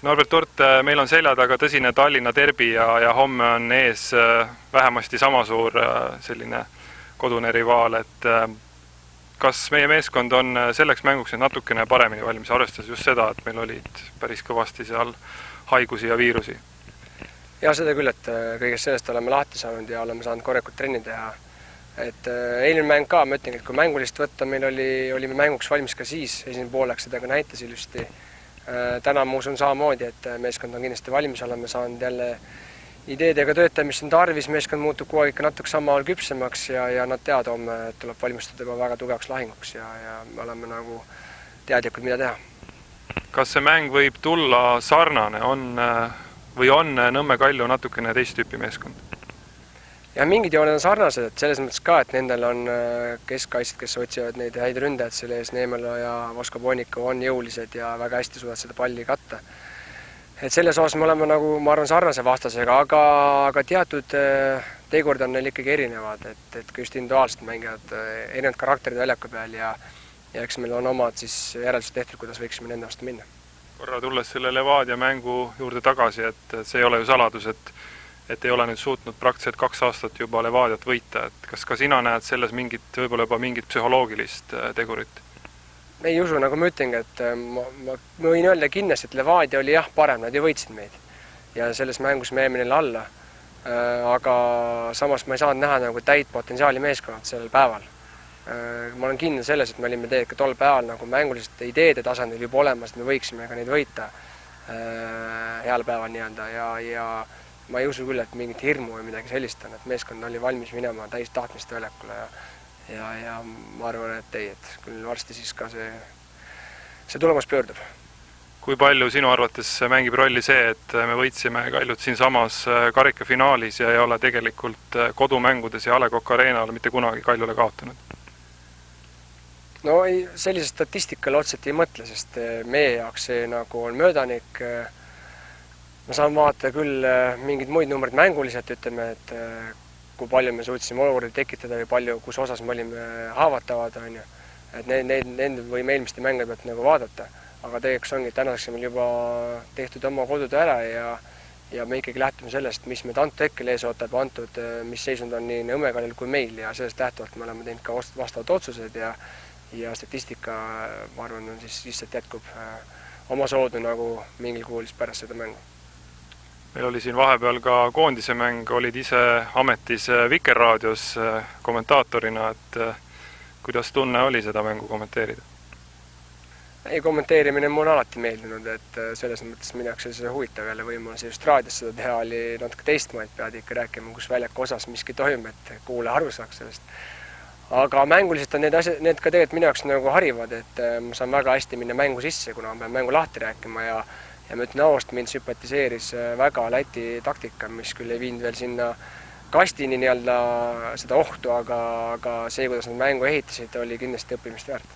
Norbert Urt, meil on selja taga tõsine Tallinna derbi ja homme on ees vähemasti sama suur selline kodune rivaal, et kas meie meeskond on selleks mänguks natukene paremini valmis, arvestades just seda, et meil olid päris kõvasti seal haigusi ja viirusi? Ja seda küll, et kõigest sellest oleme lahti saanud ja oleme saanud korrekult trenni teha. Et eelmine mäng ka, ma ütlen, et kui mängulist võtta, meil olime mänguks valmis ka siis, esimene pooleks seda ka näitas ilusti. Täna ma usun samamoodi, et meeskond on kindlasti valmis, oleme saanud jälle ideedega tööta, mis on tarvis, meeskond muutub kogu aeg ikka natuke samal küpsemaks ja nad teavad homme, et tuleb valmistada juba väga tugevaks lahinguks ja me oleme nagu teadlikud, mida teha. Kas see mäng võib tulla sarnane, on Nõmme Kalju natukene teist tüüpi meeskond? Ja mingid jooned on sarnased, et selles mõttes ka, et nendel on keskkaitsjad, kes otsivad neid häid ründajad selle ees, Neemelo ja Vosko Pooniku on jõulised ja väga hästi suudavad seda palli katta. Et selles osas me oleme nagu, ma arvan, sarnase vastasega, aga teatud teegurd on neil ikkagi erinevad, et kui just individuaalselt mängivad erinevad karakterid väljaku peal ja eks meil on omad siis järeldused tehtud, kuidas võiksime nende vastu minna. Korra tulles selle Levadia mängu juurde tagasi, et see ei ole ju saladus, et ei ole nüüd suutnud praktiliselt 2 aastat juba Levadiat võita, et kas ka sina näed selles võib-olla juba mingit psühholoogilist tegurit? Ei usu, nagu ma ütlengi, et ma võin öelda kindlasti, et Levadia oli jah parem, nad ju võitsid meid ja selles mängus me jäime neile alla, aga samas ma ei saanud näha nagu täit potentsiaali meeskonnad sellel päeval. Ma olen kindel selles, et me olime tegelikult tol päeval nagu mängulised ideede tasandil juba olemas, et me võiksime ka neid võita heal päeval nii-öelda ja ma ei usu küll, et mingit hirmu või midagi sellist on, et meeskond oli valmis minema täis tahtmist väljakule ja ma arvan, et ei, et küll varsti siis ka see tulemus pöördub. Kui palju sinu arvates mängib rolli see, et me võitsime Kaljut siin samas karikafinaalis ja ei ole tegelikult kodumängudes ja A. Le Coq Arenal mitte kunagi Kaljule kaotanud? No ei, sellise statistikale otseselt ei mõtle, sest meie jaoks see nagu on möödanik. Ma saan vaadata küll mingid muid numbrid mänguliselt, ütleme, et kui palju me suutsime olukordi tekitada või palju, kus osas me olime haavatavad, on ju. Et need võime eelmiste mänge pealt nagu vaadata, aga tegelikult ongi, et tänaseks meil juba tehtud oma kodude ära ja me ikkagi lähtume sellest, mis meid antud hetkel ees ootab, antud, mis seisund on nii Nõmme Kaljul kui meil ja sellest lähtuvalt me oleme teinud ka vastavad otsused ja statistika, ma arvan, on siis lihtsalt jätkub oma soodu nagu mingil kuulis pärast seda mängu. Meil oli siin vahepeal ka koondise mäng, olid ise ametis Vikerraadios kommentaatorina, et kuidas tunne oli seda mängu kommenteerida? Ei, kommenteerimine mul on alati meeldinud, et selles mõttes minu jaoks oli see huvitav jälle võimalus just raadios seda teha, oli natuke teistmoodi, pead ikka rääkima, kus väljaku osas miski toimub, et kuule aru saaks sellest. Aga mänguliselt on need ka tegelikult minu jaoks nagu harivad, et ma saan väga hästi minna mängu sisse, kuna ma pean mängu lahti rääkima ja ma ütlen avast, mind sümpatiseeris väga Läti taktika, mis küll ei viinud veel sinna kastini nii-öelda seda ohtu, aga see, kuidas nad mängu ehitasid, oli kindlasti õppimist väärt.